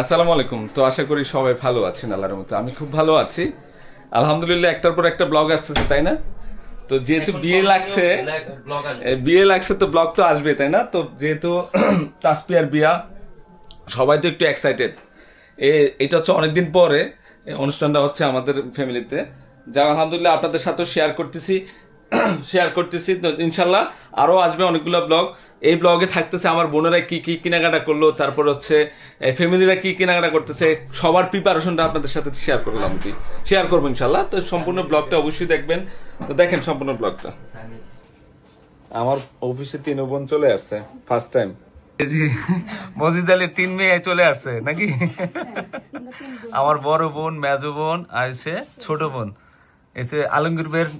আসসালামু আলাইকুম। তো আশা করি সবাই ভালো আছেন আল্লাহর মতো। আমি খুব ভালো আছি আলহামদুলিল্লাহ। একটার পর একটা ব্লগ আসতেছে, তাই না? তো যেহেতু বিয়ে লাগছে তো ব্লগ তো আসবে, তাই না? তো যেহেতু তাসপিয়ার বিয়া, সবাই তো একটু এক্সাইটেড। এটা হচ্ছে অনেকদিন পরে এই অনুষ্ঠানটা হচ্ছে আমাদের ফ্যামিলিতে, যা আলহামদুলিল্লাহ আপনাদের সাথেও শেয়ার করতেছি। তো ইনশাল্লাহ আরো আসবে অনেকগুলো ব্লগ। এই ব্লগে থাকতেছে আমার বোনেরা কি কি কেনাকাটা করলো, তারপর হচ্ছে ফ্যামিলিরা কি কেনাকাটা করতেছে, সবার প্রিপারেশনটা আপনাদের সাথে শেয়ার করবো ইনশাল্লাহ। তো সম্পূর্ণ ব্লগটা অবশ্যই দেখবেন। তো দেখেন সম্পূর্ণ ব্লগটা। আমার অফিসে 3 বোন চলে আসছে ফার্স্ট টাইম। মসজিদ আলীর 3 মেয়ে চলে আসছে নাকি? আমার বড় বোন, মেজো বোন আর এসে ছোট বোন, এসে আলমগীর ভাইয়ের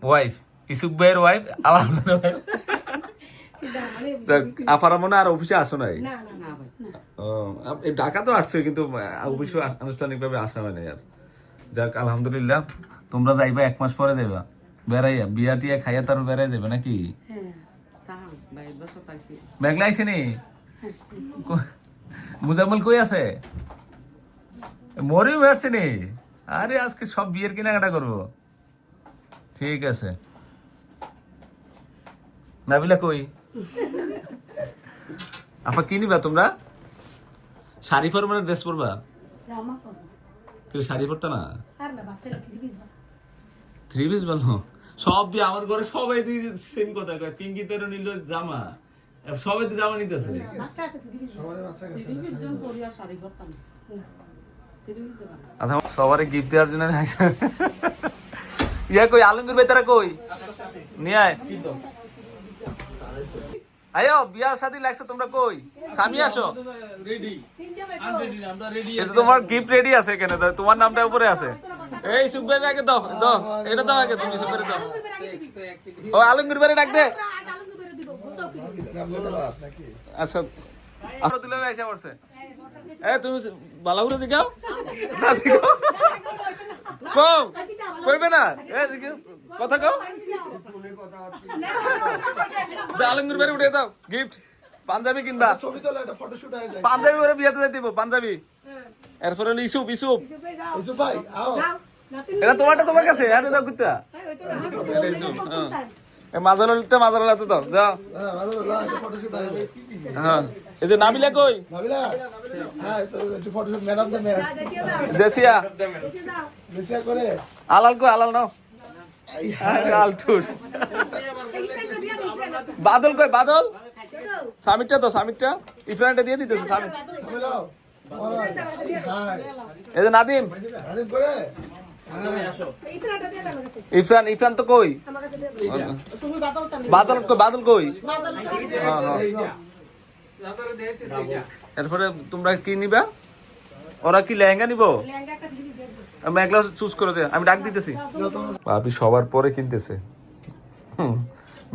ওয়াইফ, ইসুক ভাইয়ের ওয়াইফ, আলহামদুলিল্লাহ। আফারা মনে আর অফিসে আসো নাই? ঢাকা তো আসছো কিন্তু অফিসে আনুষ্ঠানিক ভাবে আসা হয় না। আর যাক আলহামদুলিল্লাহ, তোমরা যাইবা 1 মাস পরে যাইবা বেড়াইয়া, বিয়া টিয়া খাইয়া তার বেড়াই যাবে নাকি? মেঘলা আইসে নি? মুজাম্মল কই আছে? মরেও আসছে নি? আরে আজকে সব বিয়ের কেনাকাটা করবো। ঠিক আছে। নাবিলা কই? আপা কি নিবা তোমরা? শাড়ি পরবা না ড্রেস পরবা? তুই শাড়ি পরতো না? 3 পিস বলো? সব দিয়ে আমার ঘরে সবাই সেম কথা কয়, পিঙ্কি তো নিল জামা, সবাই তো জামা নিতেছে। আচ্ছা সবারে গিফট দেওয়ার জন্য ইয়া কই আলমগীর ভাই, তারা কই? নিয়ে আয়। আয়ো বিয়া শাদী লাগছে, তোমরা কই? স্বামী আসো। এটা তোমার গিফট রেডি আছে কেন? তোমার নামটা উপরে আছে। এই সুব্বের আগে দাও দাও, এটা দাও আগে, তুমি সুব্বের দাও। ও আলমগীর ভাই ডাক দে। আচ্ছা আমরা দিলে এসে পড়ছে। এ তুমি বালাউরে জিগাও না, জিগাও কও, কইবে না? এ জিগাও কথা কও। আলমগীর ভাই উঠে দাও গিফট। পাঞ্জাবি কিনবা? ছবি তোলা, একটা ফটোশুট হয়ে যায়। পাঞ্জাবি পরে বিয়েতে যাইতে দিব, পাঞ্জাবি। এরপর হলো ইসুপ ভাই আও। এটা তোমারটা তোমার কাছে, আরে দাও কুত্তা। এটা ইসুপ। হ্যাঁ মাজারুলটা মাজারুলাতে দাও যাও। হ্যাঁ মাজারুল, একটা ফটোশুট হয়ে যায়। হ্যাঁ এই যে নাবিলা কই? নাবিলা হ্যাঁ তো একটু photoshoot, man of the match. জেসিয়া করে আলাল কই? আলাল নাও। আলটুস বাদল কই? বাদল সামিটটা তো, সামিটটা ইফরানটা দিয়ে দিতেছে। সামিট এই যে নাদিম করে ইফরান তো কই? বাদল কই? বাদল কই? এরপরে তোমরা কি নিবা? ওরা কি লেহেঙ্গা নিব? মেঘলা চুজ করে দে, আমি ডাক দিতেছি। আপনি সবার পরে কিনতেছে,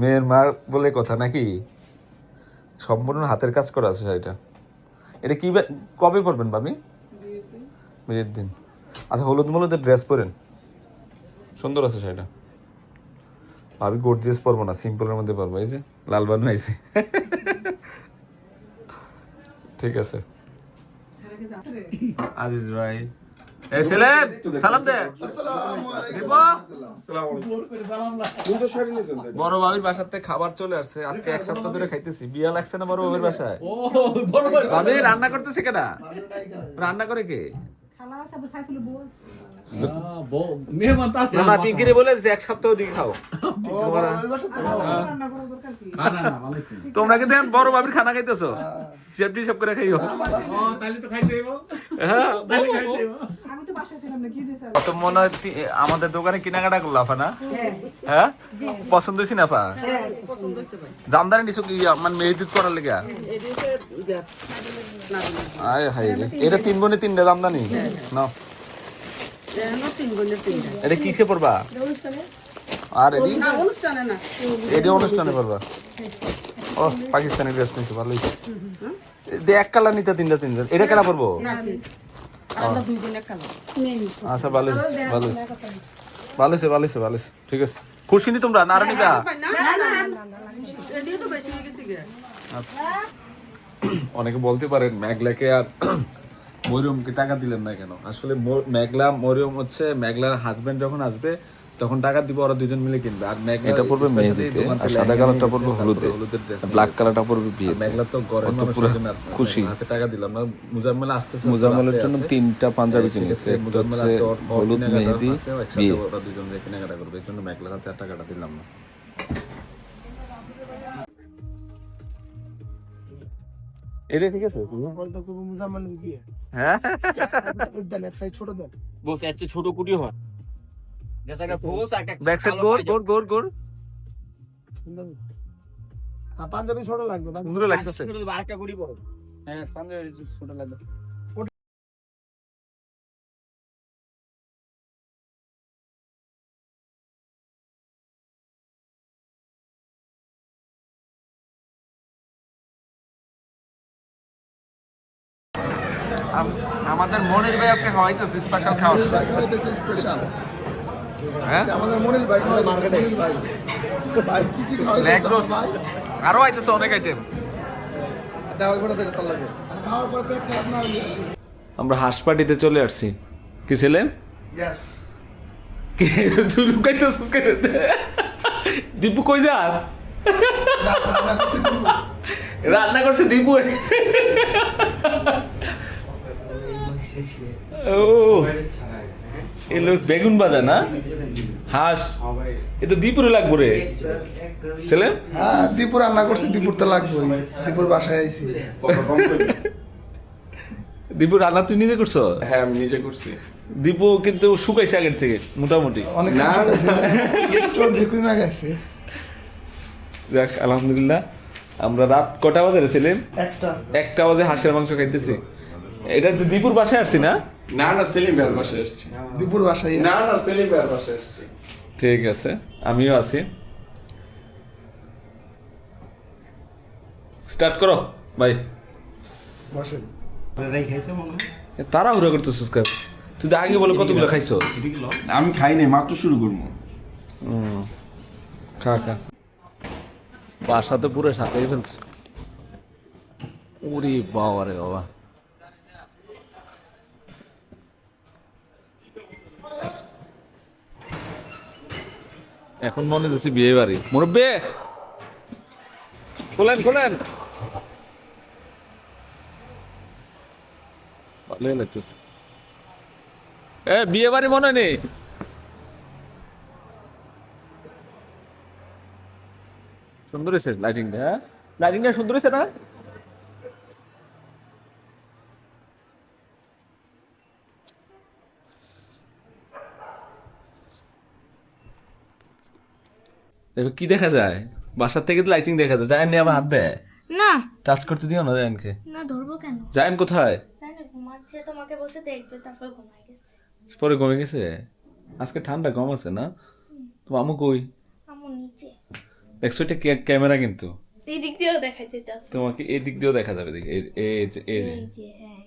মেয়ের মা বলে কথা নাকি? সম্পূর্ণ হাতের কাজ করা আছে শাড়িটা। এটা কি কবে পরবেন ভাবি? বিয়ের দিন। আচ্ছা হলুদ মলুদের ড্রেস পরেন, সুন্দর আছে শাড়িটা। ভাবি গর্জিয়াস পরবো না, সিম্পলের মধ্যে পরবো। এই যে লাল বানু আইছে। ঠিক আছে আজিজ ভাই, এই ছেলে সালাম দে। বড় ভাবির বাসার থেকে খাবার চলে আসছে, আজকে 1 সপ্তাহ ধরে খাইতেছি। বিয়া লাগছে না বড় ভাবির বাসায়? ভাবি রান্না করতেছে কেডা? রান্না করে কে? পিঙ্কিরে বলে 1 সপ্তাহ দিকে খাও। তোমরা কিন্তু বড় ভাবির খানা খাইতেছো, সেফটি সব করে খাইও। তো মনে হয় আমাদের দোকানে কেনাকাটা করলো আফা না? হ্যাঁ পছন্দ হয়েছি না আফা? জামদানি নিছো কি মানে মেহেদিত করার লেগে? আয় হাই রে, এটা 3 বোনে 3টা জামদানি না? এটা কিসে পড়বা? আর এটি অনুষ্ঠানে পড়বা? ও পাকিস্তানি ড্রেস নিছো, ভালোই। এক কালার নিতে 3টা। এটা কেনা পড়বো? আচ্ছা ভালো ভালো, ঠিক আছে। খুশি নি তোমরা? না নিবা? অনেকে বলতে পারেন মেঘলাকে আর মরিয়মকে টাকা দিলেন না কেন? আসলে মেঘলা মরিয়ম হচ্ছে মেঘলার হাজবেন্ড যখন আসবে তখন টাকা দিব, ওরা দুজন মিলে কিনবে। আর মেঘলা এটা পড়বে মেহেদিতে, আর সাদা কালারটা পড়বে হলুদে, ব্ল্যাক কালারটা পড়বে বিয়েতে। মেঘলা তো গরম মানুষ, পুরো সেজন্য খুশি। হাতে টাকা দিলাম না। মুজাম্মেল আসতেছে, মুজাম্মেলের জন্য 3টা পাঞ্জাবি কিনেছে, একটা হচ্ছে হলুদ মেহেদি বিয়ে। ওরা দুজন যে কেনাকাটা করবে, এর জন্য মেঘলার হাতে আর টাকাটা দিলাম না। এটা ঠিক আছে? হ্যাঁ বলতে একটা ছোট কুটি হয় ব্যাক সাইড গোর গোর পাঞ্জাবি ছোট লাগবে না, সুন্দর লাগতেছে। আরেকটা কুটি বড়। হ্যাঁ পাঞ্জাবি ছোট লাগবে। আমাদের মনির ভাই আজকে খাওয়াইতেছে স্পেশাল খাওয়া। স্পেশাল হ্যাঁ আমাদের মনির ভাই খাওয়াই মার্কেটে ভাই ভাই কি খাওয়াই লেগ রোস্ট, আরো আইতেছে অনেক আইটেম। দাও বড় দিলে তার লাগে আর খাওয়ার পর পেট খারাপ না হলে। আমরা হাঁস পার্টিতে চলে আসছি। কি ছিলেন? ইয়েস কি তুই লুকাইতেছিস কেন? দীপু কই যাস? রান্না করছে দীপু। ও এই লোক বেগুন ভাজা না হাঁস, এ তো দীপুরে লাগবো রে ছেলে। হ্যাঁ দীপুর রান্না করছে, দীপুর তো লাগবে, দীপুর বাসায় আইছি। দীপু রান্না তুই নিজে করছো? হ্যাঁ আমি নিজে করছি। দীপু কিন্তু শুকাইছে আগের থেকে মোটামুটি। অনেক না, চর্বি কমে গেছে। যাক আলহামদুলিল্লাহ। আমরা রাত কটা বাজে ছিলেন? একটা 1টা বাজে হাঁসের মাংস খাইতেছি। এটা তো দীপুর বাসায় আসছি না? না না সেলিম ভাইয়ের বাসায় এসেছি। দীপুর বাসায় না না সেলিম ভাইয়ের বাসায় এসেছি। ঠিক আছে, আমিও আছি। স্টার্ট করো ভাই। বসেন। তাড়াহুড়া করতেছিস কেন? তুই তো আগে বলে কতগুলো খাইছো? আমি খাই নাই, মাত্র শুরু করবো। খা খা। বাসা তো পুরো সাথেই ফেলছে। ওরে বাবা রে বাবা। এখন মনে হচ্ছে বিয়ে বাড়ি। মুরব্বি খোলেন খোলেন। ভালোই লাগতেছে। বিয়ে বাড়ি মনে নেই। সুন্দর হয়েছে লাইটিংটা। হ্যাঁ লাইটিংটা সুন্দর হয়েছে না? এবার কি দেখা যায়? বাসার থেকে তো লাইটিং দেখা যায়। জায়েন নিয়ে আমার হাত দেয় না, টাচ করতে দিও না জায়েনকে। না ধরবো কেন? জায়েন কোথায়? তাই না, ঘুমাচ্ছে, তোমাকে বসে দেখবে, তারপর ঘুমায় গেছে। পরে ঘুমিয়ে গেছে। আজকে ঠান্ডা কম আছে না? তোমার আমু কই? আমার নিচে দেখছো এটা ক্যামেরা কিন্তু এই দিক দিয়েও দেখাইতে চাচ্ছে। তোমাকে এই দিক দিয়েও দেখা যাবে। দেখি এই যে এই যে হ্যাঁ,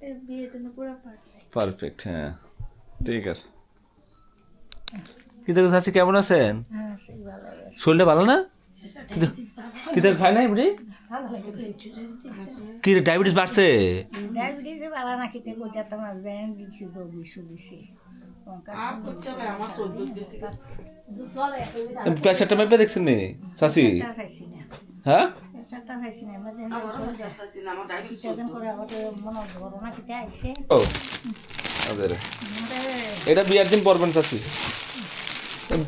এর বিয়ের জন্য পুরো পারফেক্ট। পারফেক্ট। হ্যাঁ ঠিক আছে। কি দেখো চাচি কেমন আছেন? শরীরটা ভালো না? কি দেখ খাই নাই বুড়ি? কি রে ডায়াবেটিস বাড়ছে? ডায়াবেটিস বাড়া না খেতে কইতা তোমার ব্যান দিছি তো দিছি প্রেশারটা মেপে দেখছেন নি চাচি? খাইছি না হ্যাঁ সেটা খাইছি না করে আমাকে মনে ধরো না খেতে আইছে ও আদের এটা বিয়ার দিন পরবেন চাচি।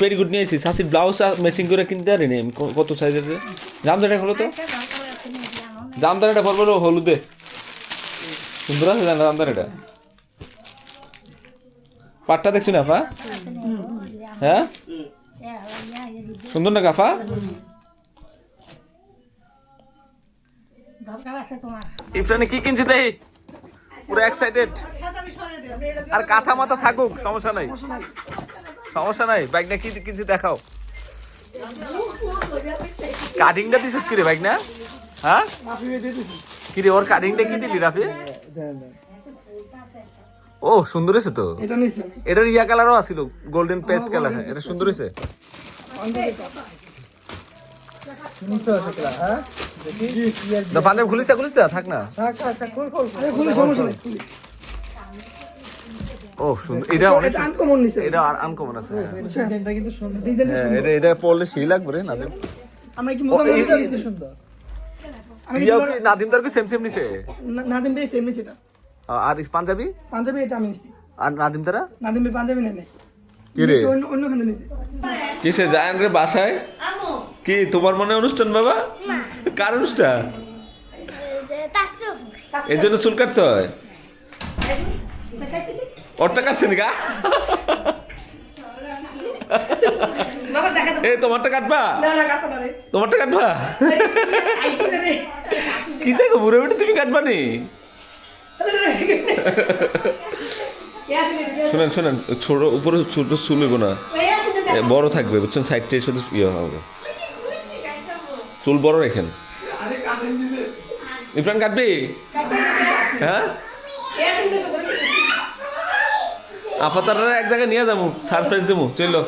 পেরিগুড নিয়েছি চাচির ব্লাউজ ম্যাচিং করে কিনতে পারিনি আমি। কত সাইজের? জামদানিটা হলো তো, জামদানিটা পরবে হলুদে। সুন্দর আছে জামদানিটা। পাটটা দেখছি না ফা? হ্যাঁ সুন্দর না কাফা? দরকার আছে তোমার ইফরানে কি কিনছি দেই? পুরো এক্সাইটেড। আর কাঁথা মাথা থাকুক, সমস্যা নাই, সমস্যা নাই। বাইক না কি কিনছি দেখাও। কাটিংটা দিছিস কি রে বাইক না? হ্যাঁ কি রে ওর কাটিংটা কি দিলি রাফি? ও সুন্দর হয়েছে তো। এটার ইয়া কালারও আছিল, গোল্ডেন পেস্ট কালার। এটা সুন্দর হয়েছে। পাঞ্জাবি খুলিস না থাক না। ও সুন্দর, এটা অনেক আনকমন নিছে এটা আনকমন আছে। ডিজাইনটা কিন্তু সুন্দর ডিজাইনটা এটা পরলে সেই লাগবে রে নাদিম। আমরা কি মোটামুটি দিতে সুন্দর আমি কি নাদিম তার কি সেম নিছে? নাদিম ভাই সেম নিছে এটা আর পাঞ্জাবি পাঞ্জাবি এটা আমি নিছি আর নাদিম তারা নাদিম ভাই পাঞ্জাবি নেই কি রে অন্য খানে নিছে কিসে জায়ান রে বাসায়? কি তোমার মনে অনুষ্ঠান বাবা? কার অনুষ্ঠান? এর জন্য চুল কাটতে হয়? ওরটা কাটছে নাকি? এই তোমারটা কাটবা? তোমারটা কাটবা? কি দেখো বুড়ো বেটি, তুমি কাটবা নি? শোনেন ছোট উপরে ছোট চুল হইব না, বড় থাকবে বুঝছেন, সাইডটা শুধু ইয়ে হবে, চুল বড় রেখেন। ইরফান কাটবি? হ্যাঁ আপাতারা এক জায়গায় নিয়ে যাবো, সারপ্রাইজ দেবো, চলো।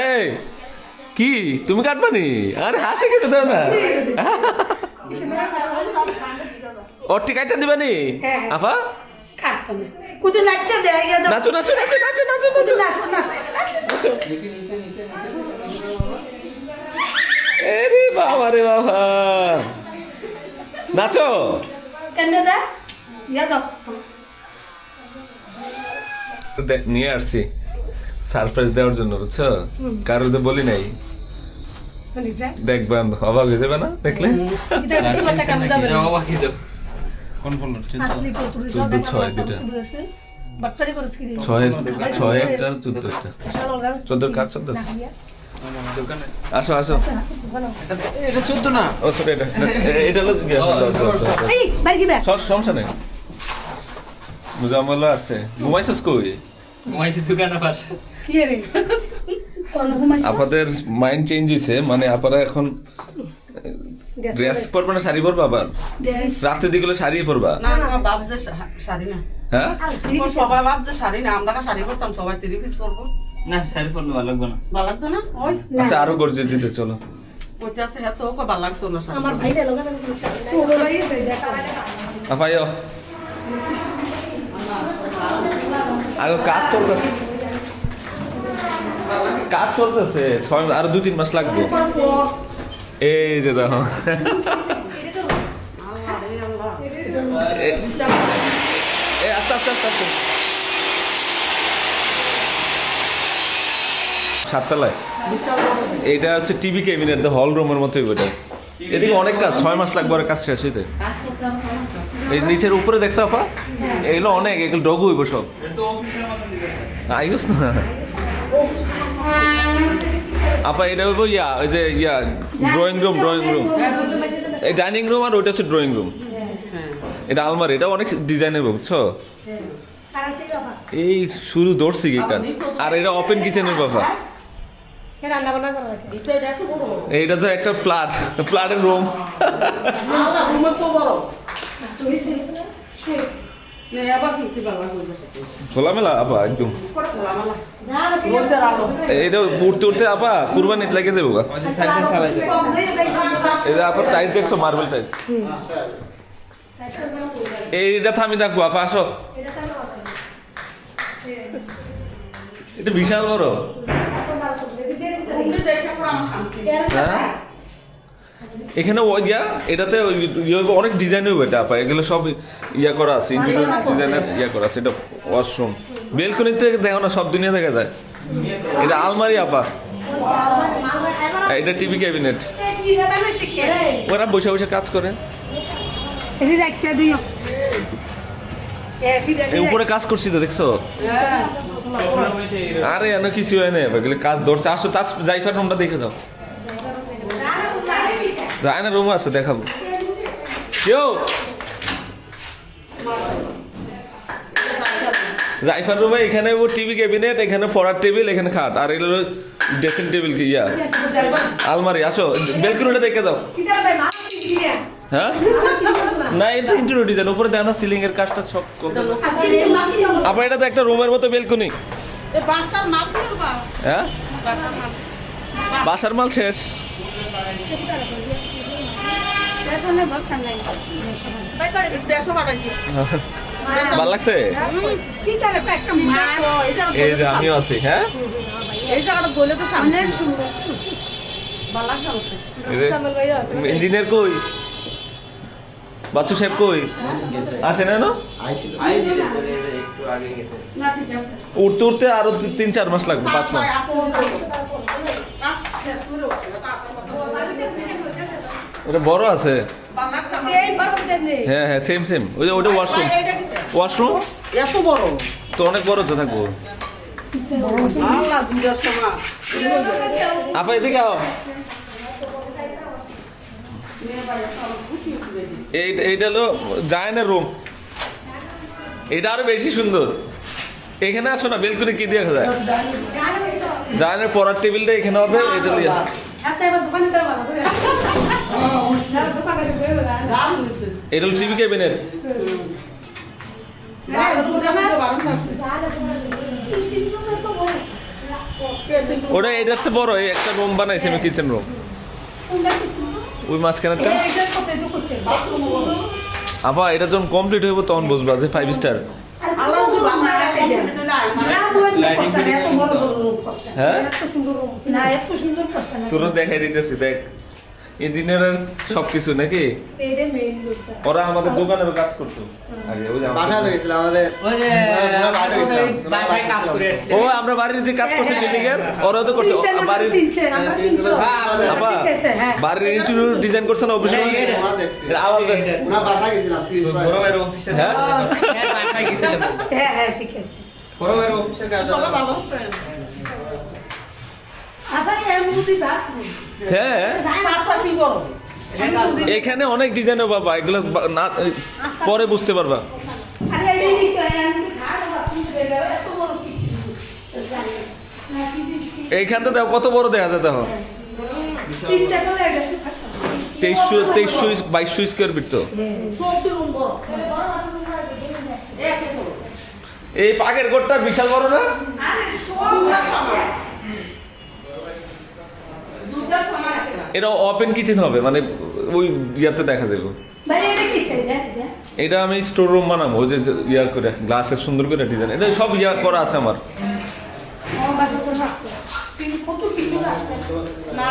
এই কি তুমি কাটবা নি? আরে হাসি কেটে দাও না, ওর টিকাইটা দিবা নি আপা? নাচো নাচো নাচো নাচো নাচো নাচো। আরে বাবা রে বাবা, নাচো। নিয়ে আসছি সারপ্রাইজ দেওয়ার জন্য, বুঝছো? কারো তো বলি নাই, দেখবেন অবাক হয়ে যাবে না দেখলে। 14/6 দুটা, 6 একটা 14 একটা, 14 কাজ চলতেছে। আসো আসো, এটা 14 না, ও সরি এটা হলো সমস্যা নেই। মুজাম্মল আছে, ঘুমাইছিস কই? ঘুমাইছি দোকানে পাশে। আপনাদের মাইন্ড চেঞ্জ হয়েছে, মানে আপনারা এখন ড্রেস পরবে না শাড়ি পরবা? আবার রাত্রের দিকে শাড়ি পরবা? না ভাবছে শাড়ি না, হ্যাঁ সবাই ভাবছে শাড়ি না, আমরা শাড়ি পরতাম, সবাই 3 পিস পরবো। না শাড়ি পরলে ভালো লাগবে না, ভালো লাগতো না। ওই আচ্ছা আরো গর্জে দিতে চলো, কইতে আছে এত ভালো লাগতো না শাড়ি। আপাইও আগে কাজ চলতেছে, কাজ চলতেছে, আরো 2-3 মাস লাগবে। এই যে দেখো আল্লাহ রে আল্লাহ, আস্তে আস্তে আস্তে আস্তে, 7 তলায়। এটা হচ্ছে টিভি ক্যাবিনেট, হল রুমের মতোই ওটা। এদিকে অনেক কাজ, 6 মাস লাগবে আর কাজ শেষ হইতে। কাজ করতে আর সমস্যা। এই নিচের উপরে দেখছো আপা, এগুলো অনেক, এগুলো ডগু হইব সব। আইস না আপা, এটা হইব ইয়া, ওই যে ইয়া ড্রয়িং রুম, এই ডাইনিং রুম আর ওইটা হচ্ছে ড্রয়িং রুম। এটা আলমারি, এটা অনেক ডিজাইনের, বুঝছো? এই শুরু ধরছি কি কাজ। আর এটা ওপেন কিচেনের বাবা, এটা এত বড়, এইটা তো একটা ফ্ল্যাটের রুম। আল্লাহ রুমের তো বড়। নে আবার কি ভালো লাগবে সেটা। খোলামেলা আপা একদম, করে খোলামেলা। রোদের আলো। এটা উঠতে উঠতে আপা কুরবানিতে লাগে যাবো গা। সাইকেল চালাই যায়। এই যে আপা টাইলস দেখছো, মার্বেল টাইলস। এইটা থামি দেখবো আপা, আসো। এটা বিশাল বড়। রুমে দেখে পর আমার শান্তি। হ্যাঁ এখানে এটাতে অনেক ডিজাইন হইবে এটা আপা, এগুলো সব ইয়া করা আছে, ইন্টেরিয়র ডিজাইনের ইয়া করা আছে। এটা ওয়াশরুম, বেলকনিতে দেখো না, সব দুনিয়া দেখা যায়। এটা আলমারি আপা, এটা টিভি ক্যাবিনেট। ওরা বসে বসে কাজ করে, এই উপরে কাজ করছি তো দেখছো? আরে এনে কিছু হয় না, এগুলো কাজ ধরছে। আসো তার জাইফার রুমটা দেখে যাও, রায়না রুম আছে দেখাবো। কেউ জাইফার রুমে এখানে ও টিভি ক্যাবিনেট, এখানে পড়ার টেবিল, এখানে খাট, আর এগুলো ড্রেসিং টেবিল কি ইয়া আলমারি। আসো বেলকনিটা দেখে যাও। হ্যাঁ না, এটা ইন্টেরিয়র ডিজাইন, উপরে দেখো না সিলিং এর কাজটা সব করতে। আবার এটা তো একটা রুমের মতো বেলকনি। এই বাসার মাল তুলবা। হ্যাঁ বাসার মাল। বাসার মাল শেষ। রেশনের দরকার নাই ভাই করে দিস 150 পাঠাইছি ভাল লাগছে? কি করে একটা মা এই যে আমিও আছি। হ্যাঁ, এই জায়গাটা গলে তো সামনে অনেক সুন্দর ভালো লাগছে আমাকে কামাল ভাই আছে ইঞ্জিনিয়ার কই? বাচ্চু সাহেব কই? আসে না না? না ঠিক আছে উঠতে উঠতে আরো 3-4 মাস লাগবে, 5 মাস। কাজ শেষ করে এটা বড় আছে। ভালো লাগছে আমার এই বরফ নেই হ্যাঁ হ্যাঁ, সেম সেম। ওই যে ওটা ওয়াশরুম। এটা কি ওয়াশরুম এত বড় তো অনেক বড় তো থাকবো। আল্লাহ দুইটার সময় আপা এদিকে আও। খুশি হয়েছে এইটা হলো জায়ানের রুম। এটা আরো বেশি সুন্দর। এখানে আসো না, বেলকুনি কি দিয়ে দেখা যায়? জায়ানের পড়ার টেবিলটা এখানে হবে, এটা দিয়ে। আচ্ছা এবার দোকানে যাও ভালো করে যাও দোকানে যাও দাম হয়েছে এটা হলো টিভি ক্যাবিনেট। দাম তো পছন্দ বারণ আছে এই সিনটা তো বড় ওটা এটার চেয়ে বড়। এই একটা রুম বানাইছে আমি, কিচেন রুম। কোনটা কি সিনটা ওই মাঝখানেরটা। এটা কত এত করছে আপা এটা যখন কমপ্লিট হইব তখন বুঝবা যে 5 স্টার। আল্লাহ যদি বাসায় কমপ্লিট হলে লাইটিং এত বড় বড় রুম করছে হ্যাঁ? এত সুন্দর রুম না এত সুন্দর করছে না তোরা দেখাই দিতেছি, দেখ ইঞ্জিনিয়ারের সবকিছু নাকি। এইটা মেইন রুমটা ওরা আমাদের দোকানের কাজ করতো আগে। ওই যে আমাদের- ও আমরা বাড়ির যে কাজ করছে বিল্ডিং এর, ওরাও তো করছে। বাড়ির সিনচেন আমরা সিনচেন আপা ঠিক আছে হ্যাঁ বাড়ির ইন্টেরিয়র ডিজাইন করছে না অফিসে। হ্যাঁ হ্যাঁ হ্যাঁ ঠিক আছে সবাই ভালো আছে আবার এমনি বাথরুম হ্যাঁ, সাতটা কি বড় এখানে অনেক ডিজাইন বাবা, এগুলো না পরে বুঝতে পারবা। আরে এই নি তো এমনি ঘাড় বাথরুম দেবে এত বড় কিছু না কি দিস এইখানটা দেখো কত বড় দেখা যায়। দেখো ইচ্ছা করে এটা তো থাকতো 2300-2200 স্কয়ার ফিট তো। সবটি রুম বড় এক বড় এই পাকের ঘরটা বিশাল বড় না? আরে সব দুটার সময় একটা এটা ওপেন কিচেন হবে, মানে ওই ইয়াতে দেখা যাবে। ভাই এটা কি এটা এটা আমি স্টোর রুম বানাবো, ওই যে ইয়ার করে গ্লাসের সুন্দর করে ডিজাইন। এটা সব ইয়ার করা আছে আমার। আমার বাসা করে রাখতো কিন্তু কত কিছু রাখতো না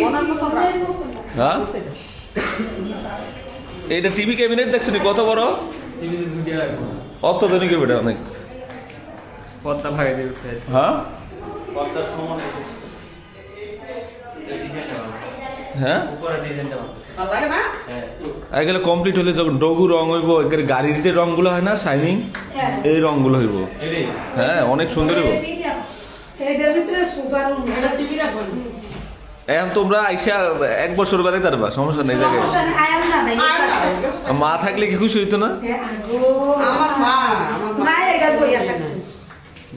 বনার মতো রাখো হ্যাঁ, এটা টিভি ক্যাবিনেট দেখছেন কত বড়? অত্যাধুনিক এটা অনেক। পদ্মা ভাগে দিয়ে উঠতে হ্যাঁ পদ্মার সমান হ্যাঁ, উপরে ডিজাইনটা ভালো লাগে না এগুলো কমপ্লিট হলে যখন ডগু রং হইব, একের গাড়ির যে রংগুলো হয় না শাইনিং, এই রংগুলো হইব। হ্যাঁ অনেক সুন্দর হইব। এটার ভিতরে সোফা রুম এটা টিভি রাখবেন এখন তোমরা আইসা 1 বছর বেড়ে তারবা, সমস্যা নেই জায়গায়। আয়াল না ভাই মা থাকলে কি খুশি হইতো না? আমার মা মা এটা বইয়া থাকে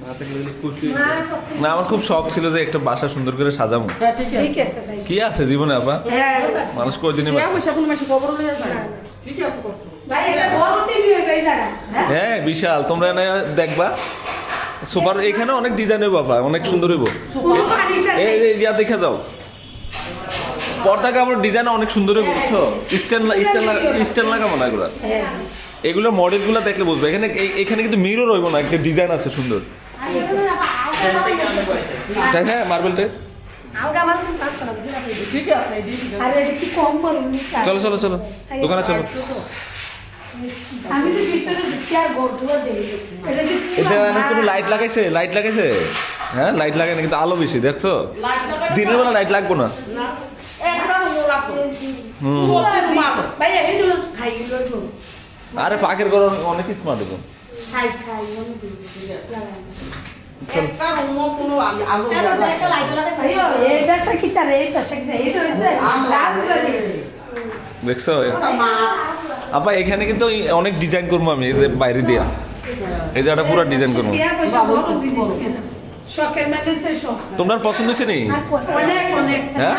মা থাকলে খুশি মা সব না। আমার খুব শখ ছিল যে একটা বাসা সুন্দর করে সাজাবো। হ্যাঁ ঠিক আছে ঠিক আছে ভাই কি আছে জীবনে আপা? হ্যাঁ মানুষ কয়দিনই কে বাঁচে। পয়সা কোন মাসে খবর লইয়া যায় ঠিক আছে করছো ভাই এটা বড় টিভি হইবে এই জায়গা হ্যাঁ হ্যাঁ বিশাল। তোমরা এনে দেখবা সুপার, এখানে অনেক ডিজাইনের বাবা, অনেক সুন্দর হইব। কোনো ফার্নিচার এই এই ইয়া দেখে যাও, পর্দা কাপড় ডিজাইন অনেক সুন্দর হইব, বুঝছো? স্ট্যান্ড লাগাবো না এগুলো। হ্যাঁ এগুলো মডেলগুলো দেখলে বুঝবে। এখানে এখানে কিন্তু মিরর হইব না, একটা ডিজাইন আছে সুন্দর। তাই হ্যাঁ, মার্বেল টাইস। আলগা মাল তুমি কাজ করো ঠিক আছে এই ঠিক আছে আরে এটা কি কম করুন চলো চলো চলো দোকানে চলো। আমি তো ভিতরে ঢুকি আর ঘর দুয়ার দেই এটা কি এটা এখন কোনো লাইট লাগাইছে? লাইট লাগাইছে? হ্যাঁ লাইট লাগাই না, কিন্তু আলো বেশি, দেখছো? লাইট লাগাই দিনের বেলা লাইট লাগবো না। না একটা রুম রাখো হুম, ভাই এটা খাই গেলো আরে পাকের ঘর অনেক স্মার্ট হইব। খাই খাই মনে দিই একটা রুম কোনো আলো এই ব্যবসা কি তার এই ব্যবসা কি এটা হইছে রাজবাড়ি দেখছো? মা আপা এখানে কিন্তু অনেক ডিজাইন করবো আমি, এই যে বাইরে দিয়া এই জায়গাটা পুরো ডিজাইন করবো। কিয়া পয়সা বড় জিনিস কেন শখের মানে সে শখ তোমার পছন্দ হয়েছে নি? অনেক অনেক হ্যাঁ?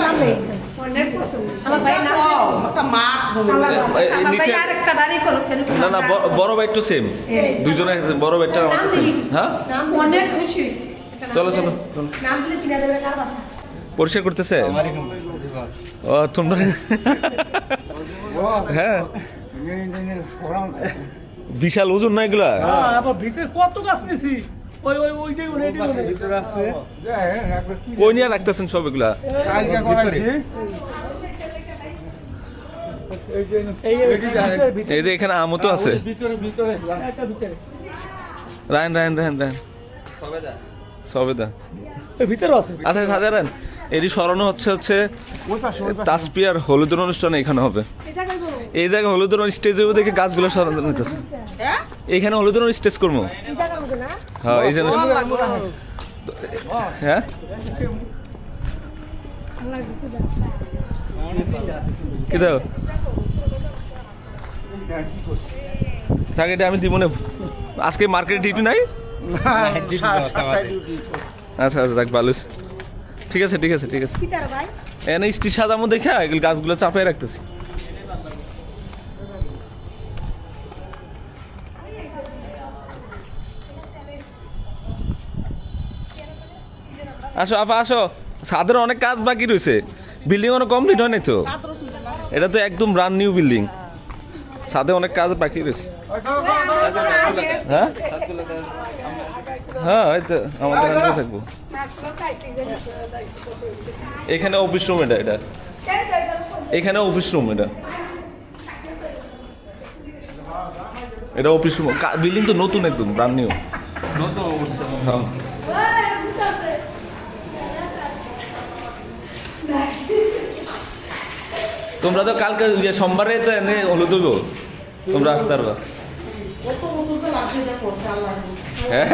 নাম লেখছে অনেক পছন্দ আমার ভাই নাম একটা মাঠ আমার নিচে ভাই আরেকটা বাড়ি করো কেন না না, বড় বাইট তো সেম, দুইজনে বড় বাইটটা সেম। হ্যাঁ নাম অনেক খুশি হইছে চলো চলো চলো। নাম দিলে সিনা দেবে কার বাসা পরিষ্কার করতেছে ও তোমরা হ্যাঁ বিশাল ওজন না এগুলা ভিতরে কত গাছ নিছি ওই ওই ওইটাই ভিতরে আছে কই নিয়ে রাখতেছেন সব এগুলা কালকে করাইছি এই যে এখানে আমও তো আছে ভিতরে একটা ভিতরে রায়ন সবেদা ভিতরে আছে আচ্ছা সাধারণ এটি স্মরণ হচ্ছে তাসপিয়ার হলুদের অনুষ্ঠানে এখানে হবে এই জায়গায় হলুদের স্টেজে দেখে গাছগুলো সরানো নিতেছে হ্যাঁ এইখানে হলুদের স্টেজ করবো হ্যাঁ এই জন্য হ্যাঁ কি দাও থাকে এটা আমি দিব না আজকে মার্কেটে ডিউটি নাই আচ্ছা আচ্ছা দেখ ভালো ঠিক আছে এনে স্টিচ সাজামো দেখে এগুলো গাছগুলো চাপাই রাখতেছি আসো আপা আসো ছাদের অনেক কাজ বাকি রয়েছে বিল্ডিং অনেক কমপ্লিট হয়নি তো এটা তো একদম ব্রান্ড নিউ বিল্ডিং ছাদে অনেক কাজ বাকি রয়েছে হ্যাঁ হ্যাঁ এই তো আমাদের হাতে থাকবো এখানে অফিস রুম এটা এখানে অফিস রুম এটা অফিস রুম বিল্ডিং তো নতুন একদম ব্রান্ড নিউ হ্যাঁ তোমরা তো কালকে সোমবারে তো এনে হলুদ হইব তোমরা আসতে পারবা হ্যাঁ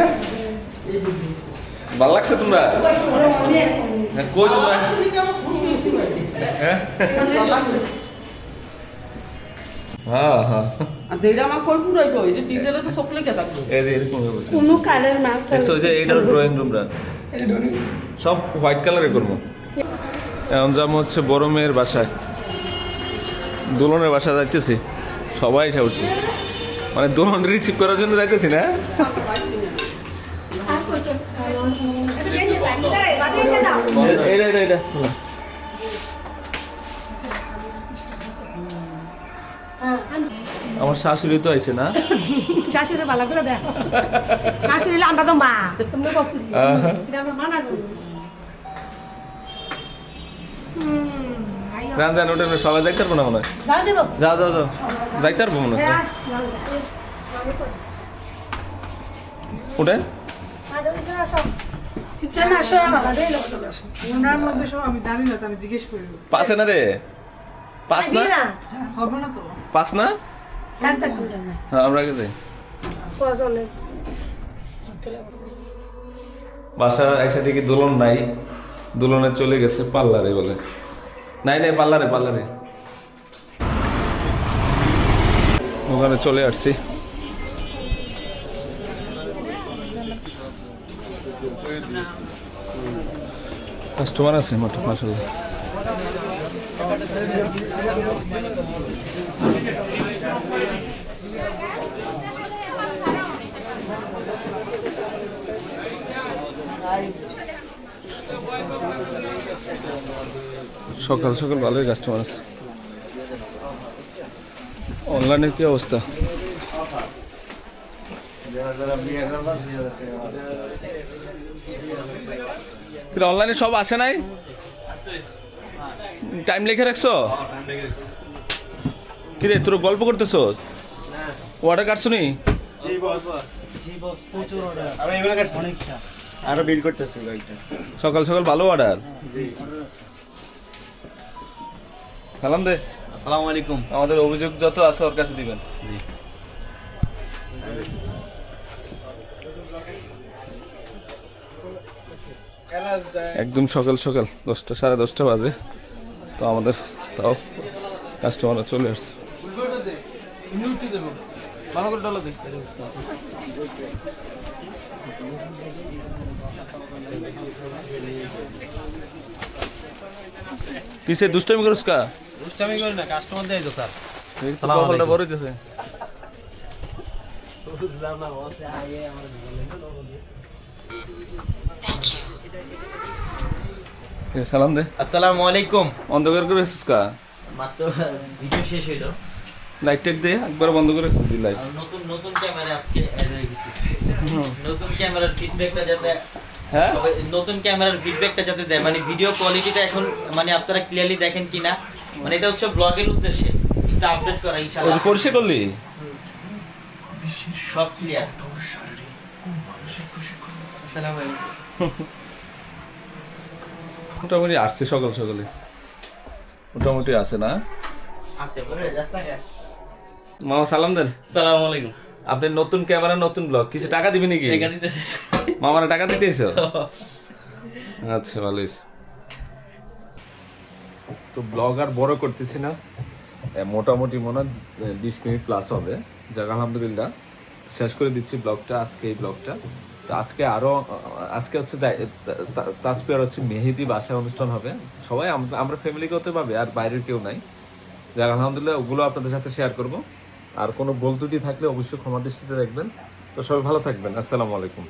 ভাল লাগছে তোমরা হ্যাঁ, কই তোমরা হ্যাঁ হ্যাঁ হ্যাঁ আর দেইরা আমার কই ফুরাইবো এই যে ডিজেলে তো সকলে কে থাকবে এই যে এরকম অবস্থা কোনো কালের মাছ দেখছো যে এইটার ড্রয়িং রুমটা সব হোয়াইট কালারে করবো এখন যাবো হচ্ছে বড় মেয়ের বাসায় দোলনের বাসায় যাইতেছি সবাই এসে উঠছি মানে দোলন রিসিভ করার জন্য যাইতেছি না এইটা আমার শাশুড়ি তো আইছে না শাশুড়ি ভালো করে দেখ শাশুড়ি আমরা তো মা তোমরা বকুরি এটা আমরা মানা করি রান ওটা সবাই যাইতে পারবো না মনে হয় যাও যাইতে পারবো মনে হয় ওটা আমি জানি না আমি জিজ্ঞেস করি পাশে না রে পাস না হবে না তো পাস না হ্যাঁ আমরা আগে যাই বাসার এসে দেখি দোলন নাই দোলনে চলে গেছে পার্লারে বলে নাই পার্লারে ওখানে চলে আসছি কাস্টমার আছে মোট মাশাআল্লাহ সকাল সকাল ভালোই কাস্টমার আছে অনলাইনের কি অবস্থা অনলাইনে সব আসে নাই টাইম লিখে রাখছো কিরে তোর গল্প করতেছ অর্ডার কাটছো নি আরো বিল করতেছি সকাল সকাল ভালো অর্ডার সালাম দে আসসালামু আলাইকুম আমাদের অভিযোগ যত আছে ওর কাছে দিবেন একদম সকাল সকাল 10টা 10:30 বাজে তো আমাদের তাও কাস্টমাররা চলে আসছে কিসে দুষ্টামি করছ কা দুষ্টামি করি না কাস্টমার দেয় তো স্যার কপালটা বড় হইতেছে সালাম দে। আসসালামু আলাইকুম। অন্ধকার করে রেছিস কা? মাত্র ভিডিও শেষ হইলো। লাইট টাইট দে, একবার বন্ধ করে রেছিস দি লাইট। আর নতুন ক্যামেরা আজকে অ্যাড হয়ে গেছে। নতুন ক্যামেরার ফিডব্যাকটা যাতে হ্যাঁ সবাই নতুন ক্যামেরার ফিডব্যাকটা যাতে দেয়, মানে ভিডিও কোয়ালিটিটা এখন মানে আপনারা ক্লিয়ারলি দেখেন কিনা, মানে এটা হচ্ছে ব্লগের উদ্দেশ্যে একটু আপডেট করা ওই ইনশাআল্লাহ। যে পরিষ্কার করলি? সব ক্লিয়ার। আসসালামু আলাইকুম। মোটামুটি আসছে সকাল সকালে, মোটামুটি আছে না? আছে বলে জাস্ট লাগে। মামা সালাম দেন। আসসালামু আলাইকুম। আপনি নতুন ক্যামেরা নতুন ব্লগ, কিছু টাকা দিবি নাকি? টাকা দিতেছে। মামারা টাকা দিতেছো? আচ্ছা ভালো হয়েছে। তো ব্লগ আর বড় করতেছি না, মোটামুটি মনে হয় 20 মিনিট প্লাস হবে। যাক আলহামদুলিল্লাহ শেষ করে দিচ্ছি ব্লগটা, আজকে এই ব্লগটা। তো আজকে আজকে হচ্ছে তাসপিয়ার হচ্ছে মেহেদি বাসায় অনুষ্ঠান হবে, সবাই আমরা ফ্যামিলিকে হতে পারবে, আর বাইরের কেউ নাই। যাক আলহামদুলিল্লাহ ওগুলো আপনাদের সাথে শেয়ার করব। আর কোনো ভুল ত্রুটি থাকলে অবশ্যই ক্ষমা দৃষ্টিতে দেখবেন। তো সবাই ভালো থাকবেন, আসসালামু আলাইকুম।